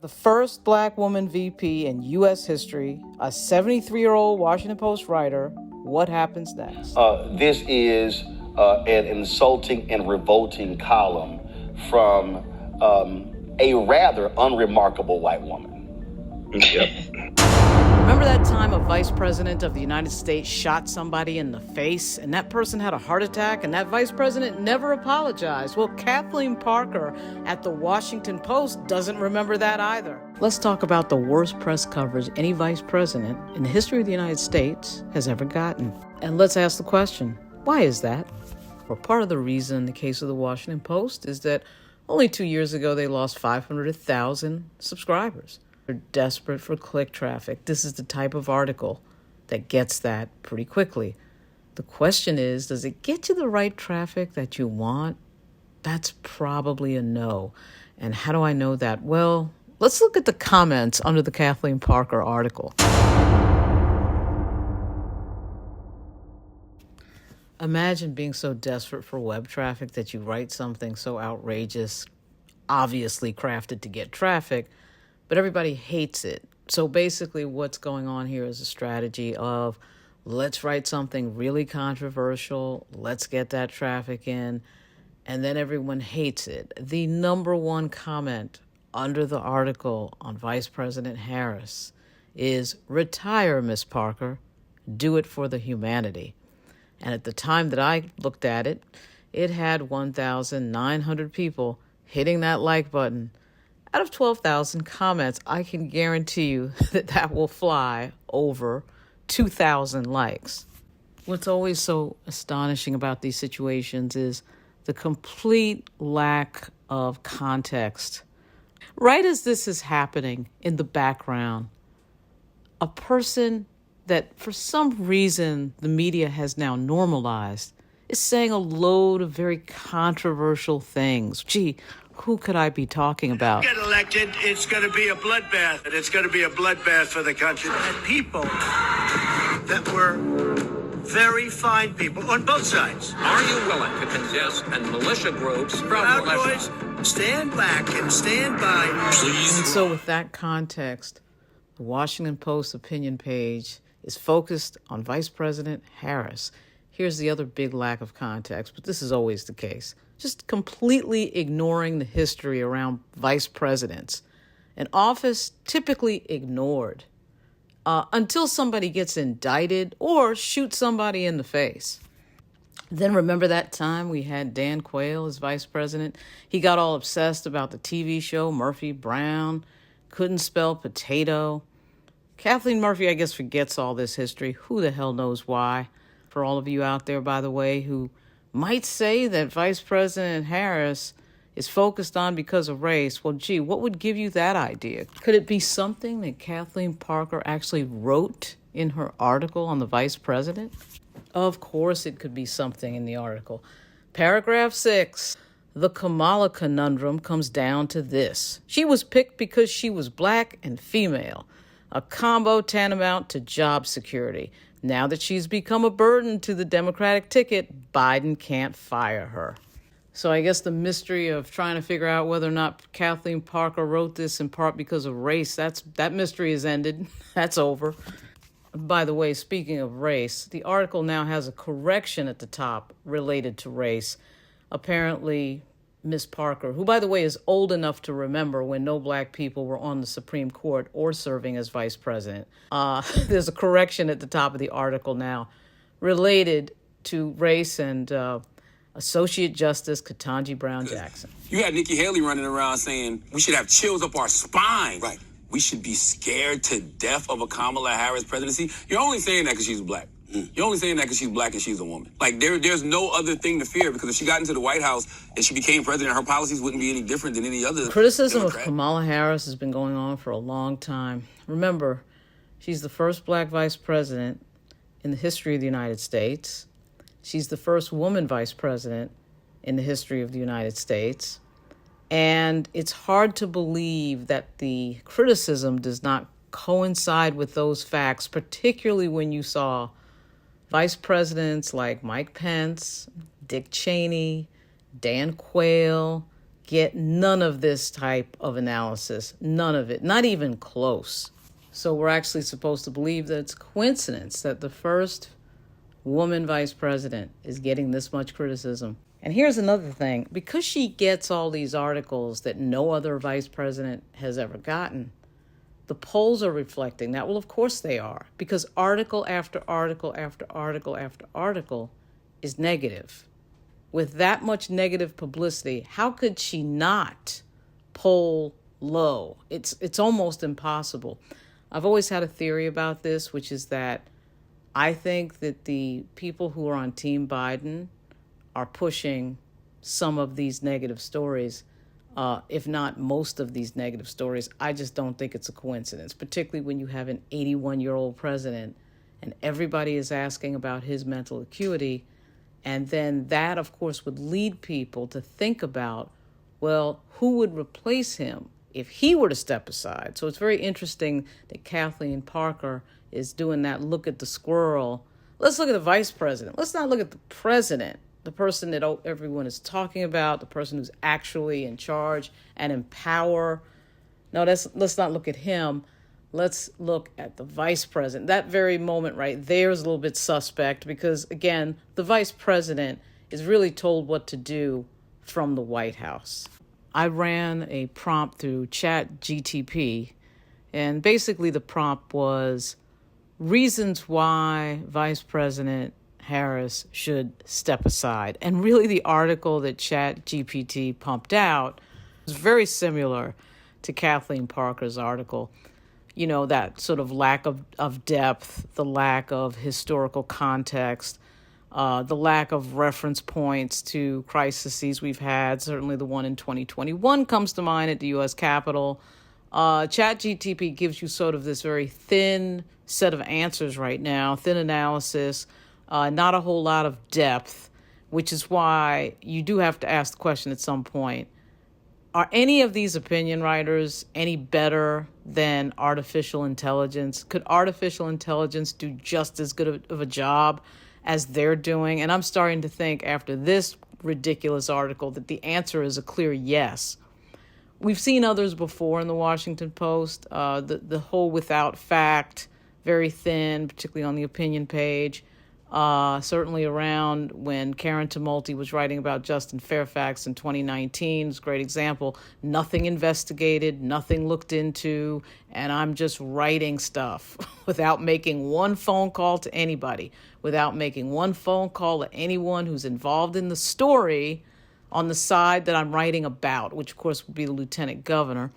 The first black woman VP in U.S. history, a 73-year-old Washington Post writer. What happens next? This is an insulting and revolting column from a rather unremarkable white woman. Yep. Remember that time a vice president of the United States shot somebody in the face and that person had a heart attack and that vice president never apologized? Well, Kathleen Parker at the Washington Post doesn't remember that either. Let's talk about the worst press coverage any vice president in the history of the United States has ever gotten. And let's ask the question, why is that? Well, part of the reason in the case of the Washington Post is that only 2 years ago they lost 500,000 subscribers. They're desperate for click traffic. This is the type of article that gets that pretty quickly. The question is, does it get you the right traffic that you want? That's probably a no. And how do I know that? Well, let's look at the comments under the Kathleen Parker article. Imagine being so desperate for web traffic that you write something so outrageous, obviously crafted to get traffic, but everybody hates it. So basically what's going on here is a strategy of let's write something really controversial, let's get that traffic in, and then everyone hates it. The number one comment under the article on Vice President Harris is, "Retire, Miss Parker, do it for the humanity." And at the time that I looked at it, it had 1,900 people hitting that like button. Out of 12,000 comments, I can guarantee you that will fly over 2,000 likes. What's always so astonishing about these situations is the complete lack of context. Right as this is happening in the background, a person that for some reason the media has now normalized is saying a load of very controversial things. Gee, who could I be talking about? Get elected, it's going to be a bloodbath, and it's going to be a bloodbath for the country. And people that were very fine people on both sides. Are you willing to contest and militia groups Proud Boys, stand back and stand by. Please. And so with that context, the Washington Post opinion page is focused on Vice President Harris. Here's the other big lack of context, but this is always the case. Just completely ignoring the history around vice presidents. An office typically ignored until somebody gets indicted or shoots somebody in the face. Then remember that time we had Dan Quayle as vice president? He got all obsessed about the TV show Murphy Brown, couldn't spell potato. Kathleen Murphy, I guess, forgets all this history. Who the hell knows why? For all of you out there, by the way, who might say that Vice President Harris is focused on because of race, well, gee, what would give you that idea? Could it be something that Kathleen Parker actually wrote in her article on the vice president? Of course it could be something in the article. Paragraph 6, the Kamala conundrum comes down to this. She was picked because she was black and female, a combo tantamount to job security. Now that she's become a burden to the Democratic ticket, Biden can't fire her. So I guess the mystery of trying to figure out whether or not Kathleen Parker wrote this in part because of race, that mystery is ended. That's over. By the way, speaking of race, the article now has a correction at the top related to race. Apparently, Miss Parker, who, by the way, is old enough to remember when no black people were on the Supreme Court or serving as vice president. There's a correction at the top of the article now related to race and Associate Justice Ketanji Brown Jackson. You had Nikki Haley running around saying we should have chills up our spine. Right. We should be scared to death of a Kamala Harris presidency. You're only saying that because she's black. You're only saying that because she's black and she's a woman. Like, there's no other thing to fear, because if she got into the White House and she became president, her policies wouldn't be any different than any other Criticism Democrat. of Kamala Harris has been going on for a long time. Remember, she's the first black vice president in the history of the United States. She's the first woman vice president in the history of the United States. And it's hard to believe that the criticism does not coincide with those facts, particularly when you saw vice presidents like Mike Pence, Dick Cheney, Dan Quayle, get none of this type of analysis, none of it, not even close. So we're actually supposed to believe that it's a coincidence that the first woman vice president is getting this much criticism. And here's another thing. Because she gets all these articles that no other vice president has ever gotten, the polls are reflecting that. Well, of course they are, because article after article after article after article is negative. With that much negative publicity, how could she not poll low? It's almost impossible. I've always had a theory about this, which is that I think that the people who are on Team Biden are pushing some of these negative stories, if not most of these negative stories. I just don't think it's a coincidence, particularly when you have an 81-year-old president and everybody is asking about his mental acuity. And then that, of course, would lead people to think about, well, who would replace him if he were to step aside? So it's very interesting that Kathleen Parker is doing that look at the squirrel. Let's look at the vice president. Let's not look at the president, the person that everyone is talking about, the person who's actually in charge and in power. No, let's not look at him. Let's look at the vice president. That very moment right there is a little bit suspect because, again, the vice president is really told what to do from the White House. I ran a prompt through ChatGTP, and basically the prompt was reasons why Vice President Harris should step aside. And really the article that ChatGPT pumped out was very similar to Kathleen Parker's article. You know, that sort of lack of depth, the lack of historical context, the lack of reference points to crises we've had. Certainly the one in 2021 comes to mind at the U.S. Capitol. ChatGTP gives you sort of this very thin set of answers right now, thin analysis, not a whole lot of depth, which is why you do have to ask the question at some point, are any of these opinion writers any better than artificial intelligence? Could artificial intelligence do just as good of a job as they're doing? And I'm starting to think after this ridiculous article that the answer is a clear yes. We've seen others before in the Washington Post, the whole without fact, very thin, particularly on the opinion page. Certainly around when Karen Tumulty was writing about Justin Fairfax in 2019. It's a great example. Nothing investigated, nothing looked into, and I'm just writing stuff without making one phone call to anybody, without making one phone call to anyone who's involved in the story on the side that I'm writing about, which of course would be the lieutenant governor.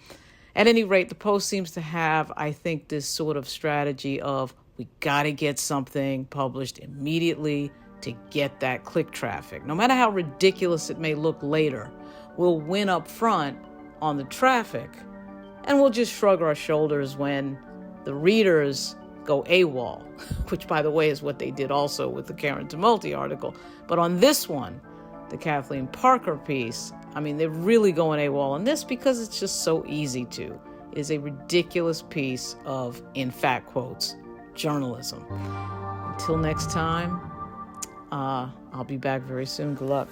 At any rate, the Post seems to have, I think, this sort of strategy of we got to get something published immediately to get that click traffic. No matter how ridiculous it may look later, we'll win up front on the traffic, and we'll just shrug our shoulders when the readers go AWOL, which, by the way, is what they did also with the Karen Tumulty article. But on this one, the Kathleen Parker piece, I mean, they're really going AWOL on this because it's just so easy to. It is a ridiculous piece of, in fact, quotes, journalism. Until next time, I'll be back very soon. Good luck.